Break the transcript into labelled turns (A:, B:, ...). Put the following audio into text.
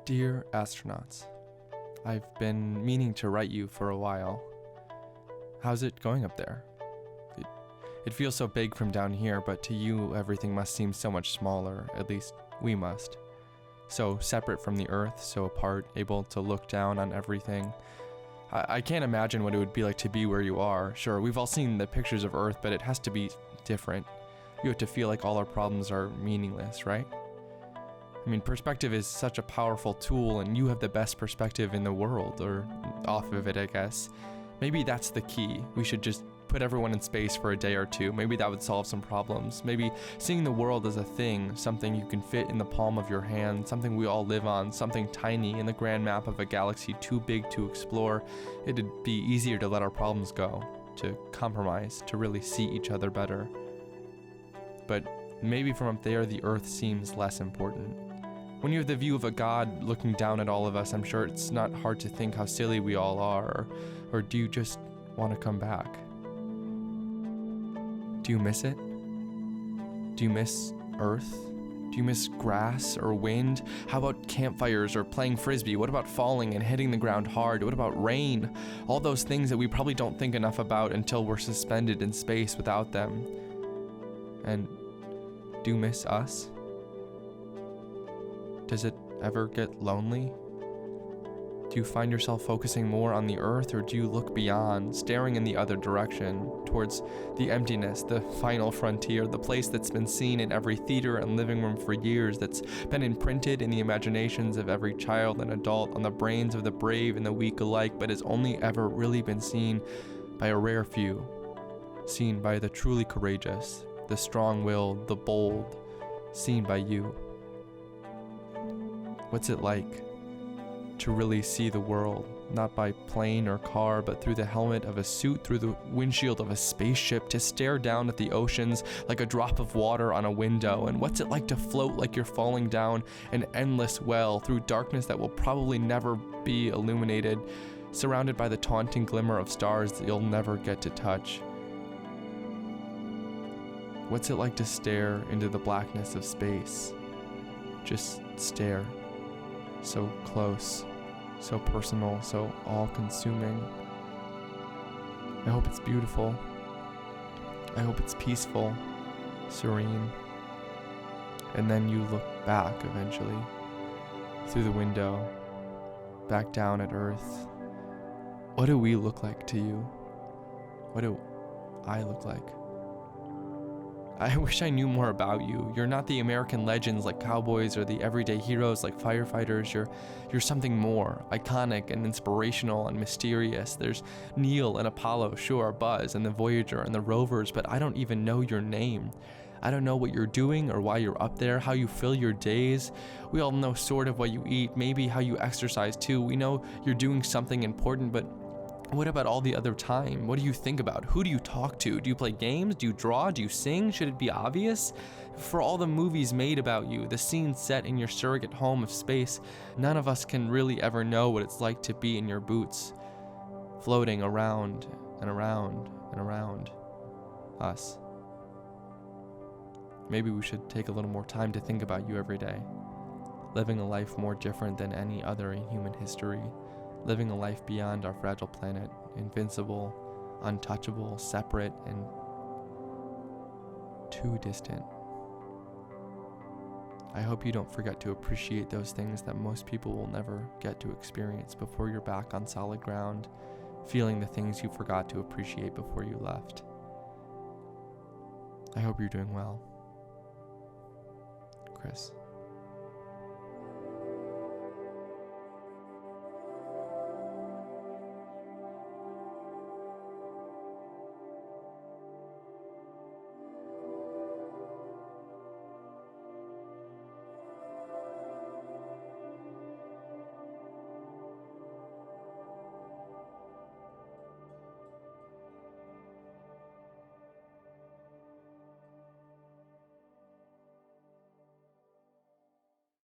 A: Dear astronauts, I've been meaning to write you for a while. How's it going up there? It feels so big from down here, but to you everything must seem so much smaller, at least we must. So separate from the Earth, so apart, able to look down on everything. I can't imagine what it would be like to be where you are. Sure, we've all seen the pictures of Earth, but it has to be different. You have to feel like all our problems are meaningless, right? I mean, perspective is such a powerful tool, and you have the best perspective in the world, or off of it, I guess. Maybe that's the key. We should just put everyone in space for a day or two. Maybe that would solve some problems. Maybe seeing the world as a thing, something you can fit in the palm of your hand, something we all live on, something tiny in the grand map of a galaxy too big to explore, it'd be easier to let our problems go, to compromise, to really see each other better. But maybe from up there, the Earth seems less important. When you have the view of a God looking down at all of us, I'm sure it's not hard to think how silly we all are, or do you just want to come back? Do you miss it? Do you miss Earth? Do you miss grass or wind? How about campfires or playing frisbee? What about falling and hitting the ground hard? What about rain? All those things that we probably don't think enough about until we're suspended in space without them. And do you miss us? Does it ever get lonely? Do you find yourself focusing more on the Earth, or do you look beyond, staring in the other direction, towards the emptiness, the final frontier, the place that's been seen in every theater and living room for years, that's been imprinted in the imaginations of every child and adult, on the brains of the brave and the weak alike, but has only ever really been seen by a rare few, seen by the truly courageous, the strong-willed, the bold, seen by you. What's it like to really see the world, not by plane or car, but through the helmet of a suit, through the windshield of a spaceship, to stare down at the oceans like a drop of water on a window? And what's it like to float like you're falling down an endless well through darkness that will probably never be illuminated, surrounded by the taunting glimmer of stars that you'll never get to touch? What's it like to stare into the blackness of space? Just stare. So close, so personal, so all-consuming. I hope it's beautiful. I hope it's peaceful, serene. And then you look back eventually, through the window, back down at Earth. What do we look like to you? What do I look like? I wish I knew more about you. You're not the American legends like cowboys or the everyday heroes like firefighters. You're something more, iconic and inspirational and mysterious. There's Neil and Apollo, sure, Buzz and the Voyager and the rovers, but I don't even know your name. I don't know what you're doing or why you're up there, how you fill your days. We all know sort of what you eat, maybe how you exercise too. We know you're doing something important, but what about all the other time? What do you think about? Who do you talk to? Do you play games? Do you draw? Do you sing? Should it be obvious? For all the movies made about you, the scenes set in your surrogate home of space, none of us can really ever know what it's like to be in your boots, floating around and around and around us. Maybe we should take a little more time to think about you every day, living a life more different than any other in human history. Living a life beyond our fragile planet, invincible, untouchable, separate, and too distant. I hope you don't forget to appreciate those things that most people will never get to experience before you're back on solid ground, feeling the things you forgot to appreciate before you left. I hope you're doing well. Chris.